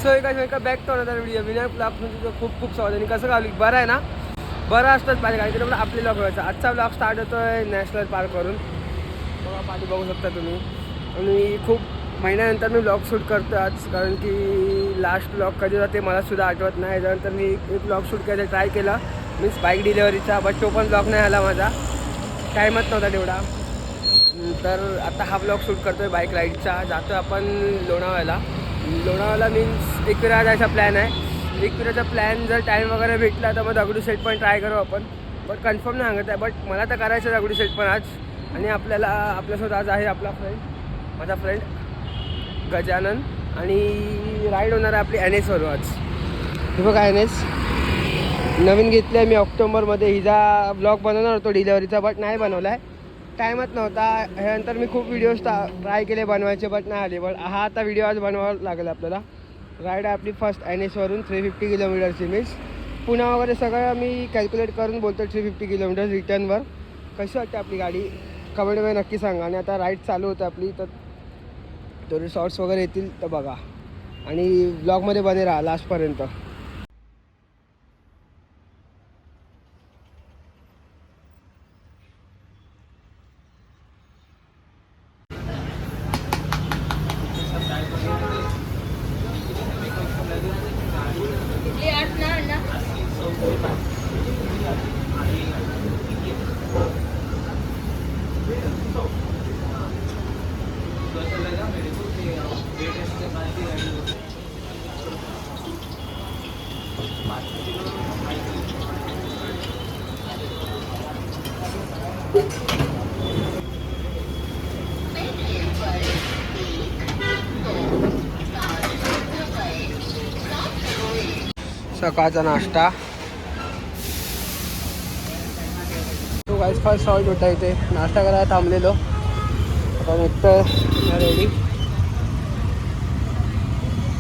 So एका back तो होता व्हिडिओ विनायक ब्लॉग तुझं खूप खूप स्वागत आणि कसं गावली बरं आहे ना बरं असतंच पाहिजे काहीतरी पण आपले ब्लॉग व्हायचा आजचा ब्लॉग स्टार्ट होतो आहे नॅशनल पार्कवरून बघा पाणी बघू शकता तुम्ही आणि खूप महिन्यानंतर मी ब्लॉग शूट करतो आज कारण की लास्ट ब्लॉग कधी होता ते मलासुद्धा आठवत नाही त्यानंतर मी एक ब्लॉग शूट करायचा ट्राय केला मीन्स बाईक डिलेवरीचा बट तो पण ब्लॉग नाही आला माझा टाईमच नव्हता तेवढा तर आता हा ब्लॉग शूट करतो आहे बाईक राईडचा जातो आपण लोणावळ्याला मीन्स एकविरा जायचा प्लॅन आहे एकविराचा प्लॅन जर टाईम वगैरे भेटला तर मग दगडूशेठ पण ट्राय करू आपण बट कन्फर्म नाही सांगत आहे बट मला तर करायचं आहे दगडूशेठ पण आज आणि आपल्यासोबत आज आहे आपला माझा फ्रेंड गजानन आणि राईड होणार आहे आपली एन एसवरून आज हे बघा एन एस नवीन घेतली आहे मी ऑक्टोबरमध्ये हिचा ब्लॉग बनवणार होतो डिलेवरीचा बट नाही बनवला आहे टाईमच नव्हता ह्यानंतर मी खूप व्हिडिओज ट्राय केले बनवायचे बट नाही आले बट हा आता व्हिडिओ आज बनवावा लागेल आपल्याला राईड आहे आपली फर्स्ट एन एसवरून 350 किलोमीटरची मीन्स पुणे वगैरे सगळं मी कॅल्क्युलेट करून बोलतो 350 किलोमीटर रिटर्नवर कशी वाटते आपली गाडी कमेंटमध्ये नक्की सांगा आणि आता राईड चालू होतं आपली तर थोडे शॉर्ट्स वगैरे येतील तर बघा आणि ब्लॉगमध्ये बने राहा लास्टपर्यंत सकाळचा नाश्ता तो गाईस फर्स्ट हॉल्ट होता इथे नाश्ता करायला थांबलेलो आता मित्र रेडी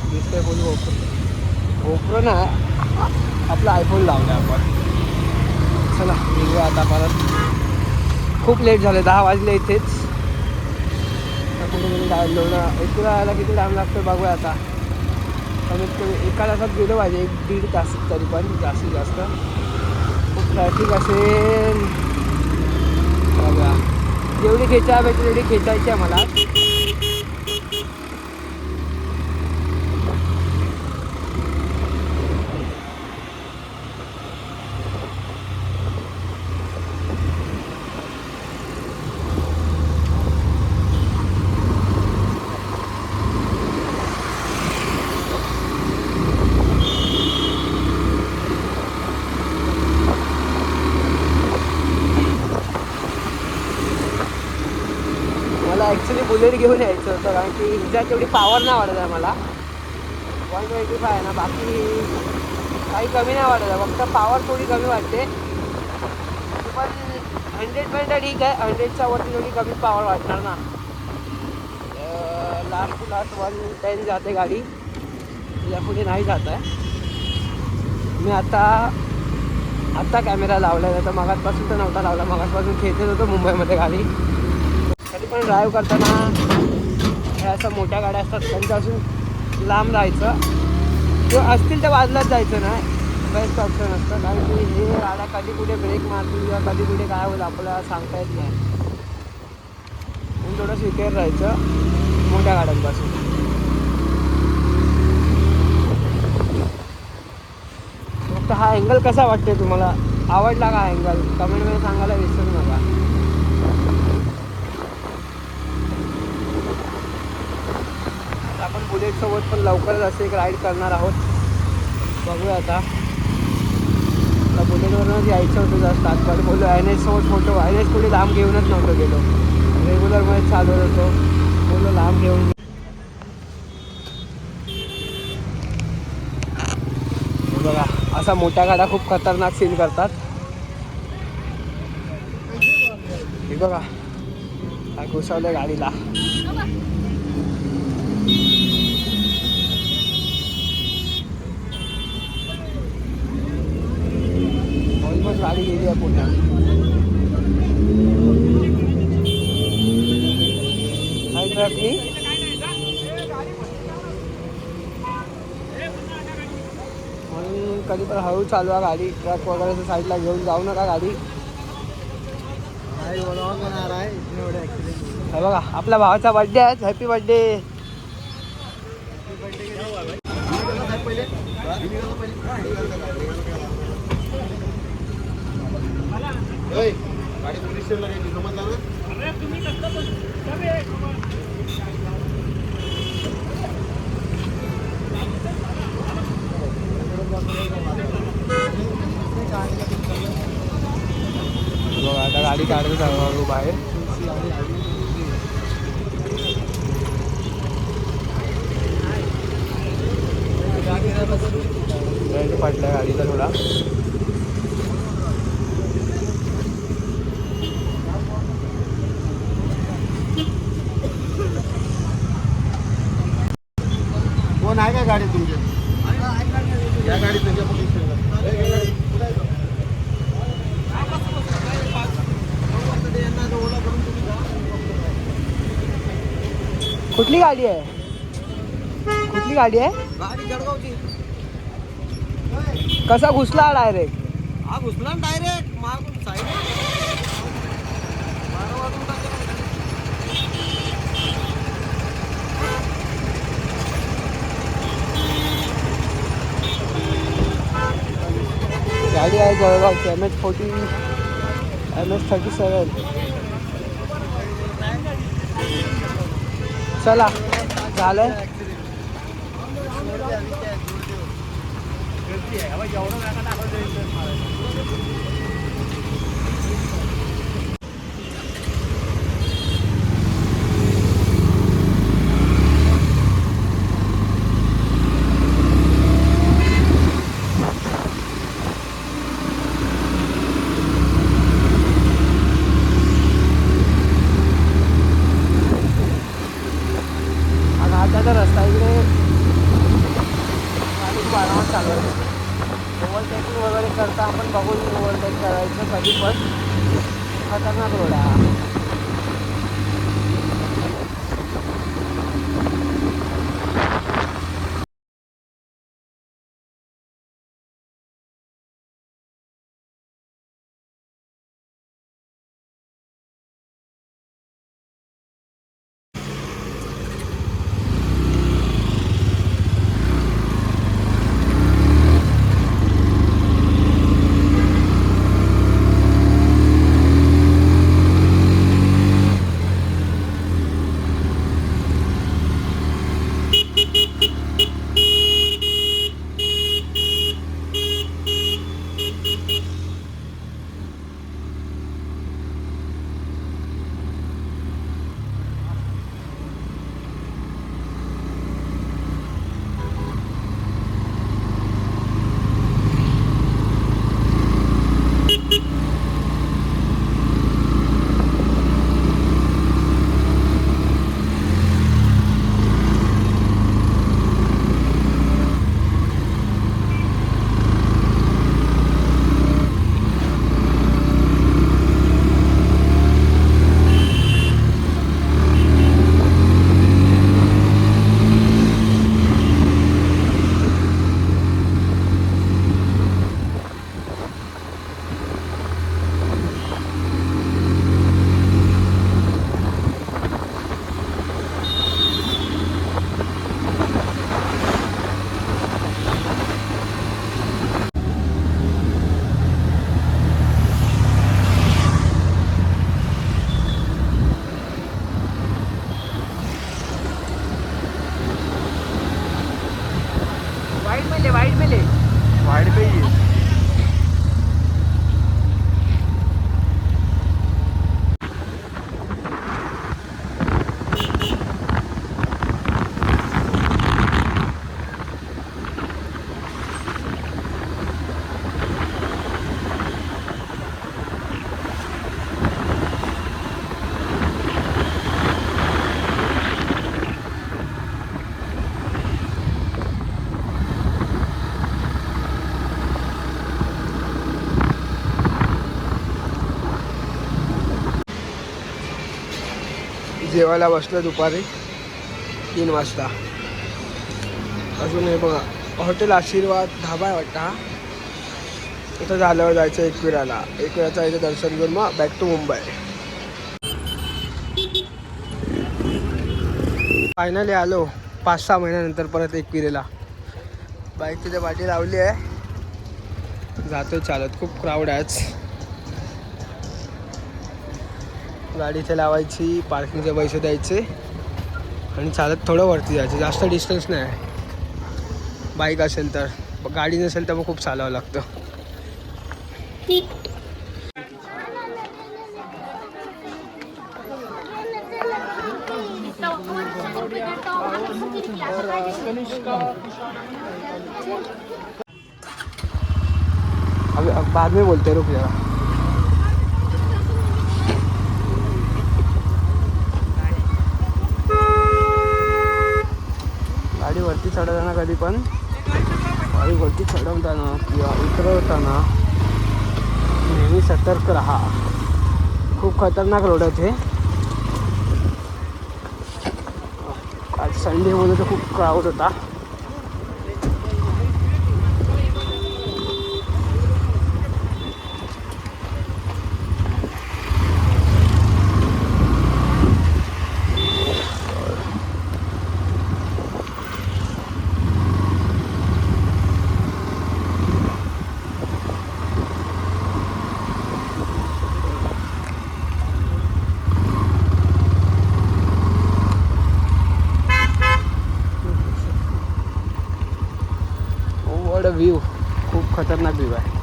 दिसतोय फुल गोप्रो ना आपला आयफोन लावला आपण चला निघूया आता परत खूप लेट झाले 10 वाजले इथेच एकूला यायला किती टाईम लागतो बघूया आता कमीत कमी एका तासात गेलो पाहिजे 1-1.5 तास तरी पण जास्तीत जास्त खूप ट्रॅफिक असेल बघा जेवढी खेचायला पाहिजे तेवढी खेचायची आहे मला ॲक्च्युली बुलेट घेऊन यायचं होतं कारण की हिच्यात तेवढी पॉवर नाही वाटत आहे मला 125 आहे ना बाकी काही कमी नाही वाटत आहे फक्त पॉवर थोडी कमी वाटते पण 100% ठीक आहे 100च्या वरती थोडी कमी पॉवर वाटणार ना लास्ट 110 जाते गाडी या पुढे नाही जात आहे मी आत्ता कॅमेरा लावला आहे तर मगाचपासून तर नव्हता लावला मगाचपासून खेचत होतो मुंबईमध्ये गाडी तरी पण ड्राईव्ह करताना ह्या अशा मोठ्या गाड्या असतात त्यांच्यापासून लांब राहायचं किंवा असतील तर बाजूलाच जायचं नाही बेस्ट ऑप्शन असतं कारण की हे गाड्या कधी कुठे ब्रेक मारतील किंवा कधी कुठे काय होईल आपल्याला सांगता येत नाही म्हणून थोडं सिक्युअर राहायचं मोठ्या गाड्यांपासून फक्त हा अँगल कसा वाटते तुम्हाला आवडला का अँगल कमेंटमध्ये सांगायला विसरू नका आपण बुलेटसोबत पण लवकरच असे एक राईड करणार आहोत बघूया आता बुलेटवरूनच यायचं होतं जास्त आजकाल बोललो एन एससोबत फोटो एन एस पुढे लांब घेऊनच नव्हतं गेलो रेग्युलरमध्ये चालवत होतो बोललो लांब घेऊन बघा असा मोठ्या गाड्या खूप खतरनाक सीन करतात हे बघा काय घुसवलं गाडीला ऑलमोस्ट गाडी गेली आहे पुन्हा हाय ट्रकनी कधी पण हळू चालवा गाडी, ट्रक वगैरे साईडला घेऊन जाऊ नका गाडी. हे बघा आपल्या भावाचा बर्थडे आहे. Happy birthday. आता गाडी काढत आहे बाहेर. पडल्या गाडीचा थोडा. कोण आहे का गाडी तुमच्या? या गाडीत कुठली गाडी आहे? कुठली गाडी आहे? गाडी जळगावची. कसा घुसला डायरेक्ट? हा घुसला डायरेक्ट मागून साईड. गाडी आहे जळगावची MS-40 MS-37. चला झालंय. आता रस्ता इकडे गाडी आरामात चालवायची. ओव्हरटेकिंग वगैरे करता आपण बघून ओव्हरटेक करायचं. कधी पण खतरनाक रोड आहे. वाइड पे ही है। जेवायला बसलो दुपारी 3 वाजता। अजून हे बघा हॉटेल आशीर्वाद ढाबा आहे वाटतं हा। इथं झाल्यावर जायचं एकविराला. एकविराचं इथं दर्शन घेऊन मग बॅक टू मुंबई. फायनली आलो 5-6 महिन्यानंतर परत एकविरेला. बाईक तिथे पाठी लावली आहे, जातोय चालत. खूप क्राऊड आहे आज. गाडी इथे लावायची, पार्किंगचे पैसे द्यायचे आणि चालत थोडं वरती जायचं. जास्त डिस्टन्स नाही आहे बाईक असेल तर. गाडी नसेल तर मग खूप चालावं लागतं. अब बाद में बोलते रुक जरा. गाडी वरती चढवताना कधी पण गाडी वरती चढवताना किंवा उतरवताना नेहमी सतर्क राहा. खूप खतरनाक रोड आहे ते. आज संडे म्हणून तर खूप क्राऊड होता. व्ह्यू खूप खतरनाक व्ह्यू आहे.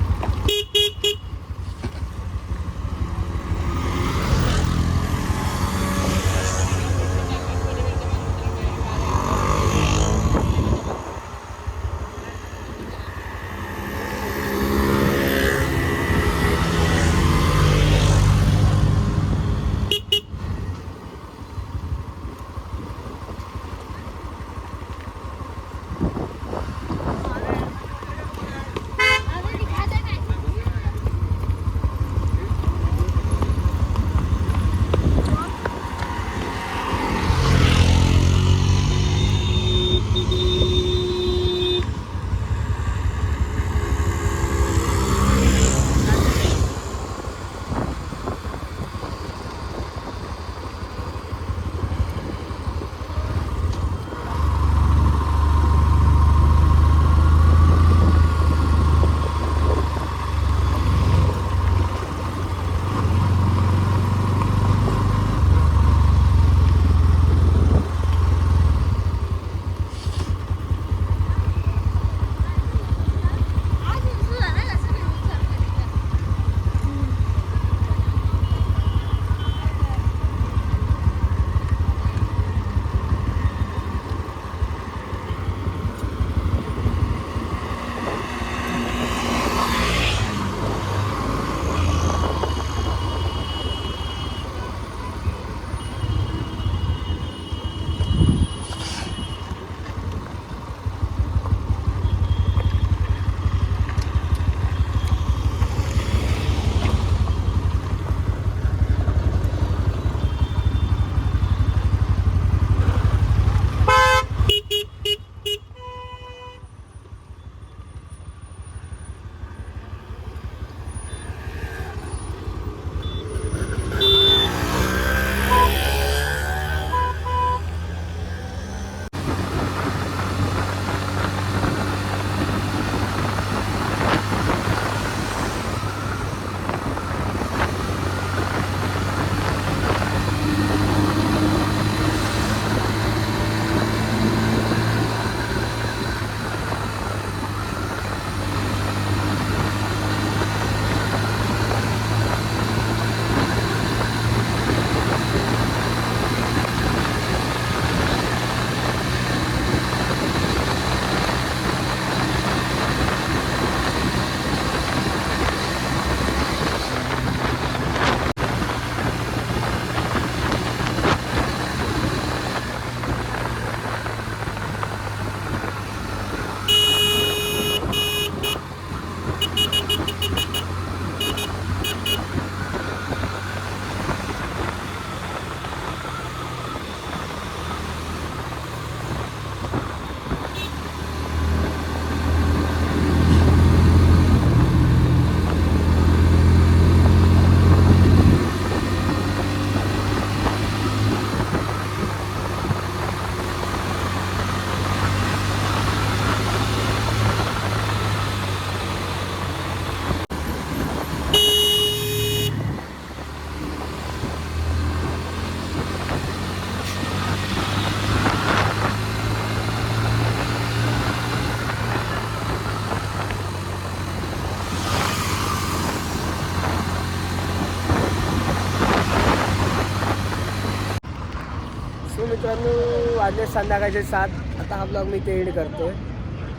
मित्रांनो वाजले संध्याकाळचे 7. आता हा ब्लॉग मी ते एंड करतोय.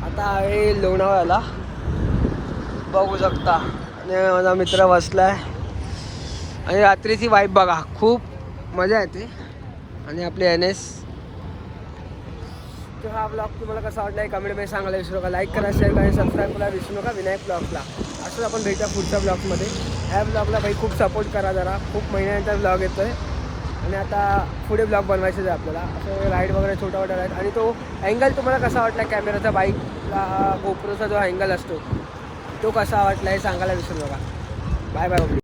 आता आहे लोणावळ्याला बघू शकता आणि माझा मित्र बसलाय आणि रात्रीची वाईब बघा खूप मजा येते. आणि आपले NS. तर हा ब्लॉग तुम्हाला कसा वाटला आहे कमेंटमध्ये सांगायला विसरू नका. लाईक करा, शेअर करा आणि सबस्क्राईब करायला विसरू नका विनायक ब्लॉगला. असंच आपण भेटूया पुढच्या ब्लॉगमध्ये. ह्या ब्लॉगला भाई खूप सपोर्ट करा जरा. खूप महिन्यानंतर ब्लॉग येतो आहे आणि आता पुढे ब्लॉग बनवायचेच आहे आपल्याला. असं राईड वगैरे छोटा मोठा राईड. आणि तो अँगल तुम्हाला कसा वाटला कॅमेराचा बाईकला गोप्रोचा जो अँगल असतो तो कसा वाटला हे सांगायला विसरू नका. Bye bye.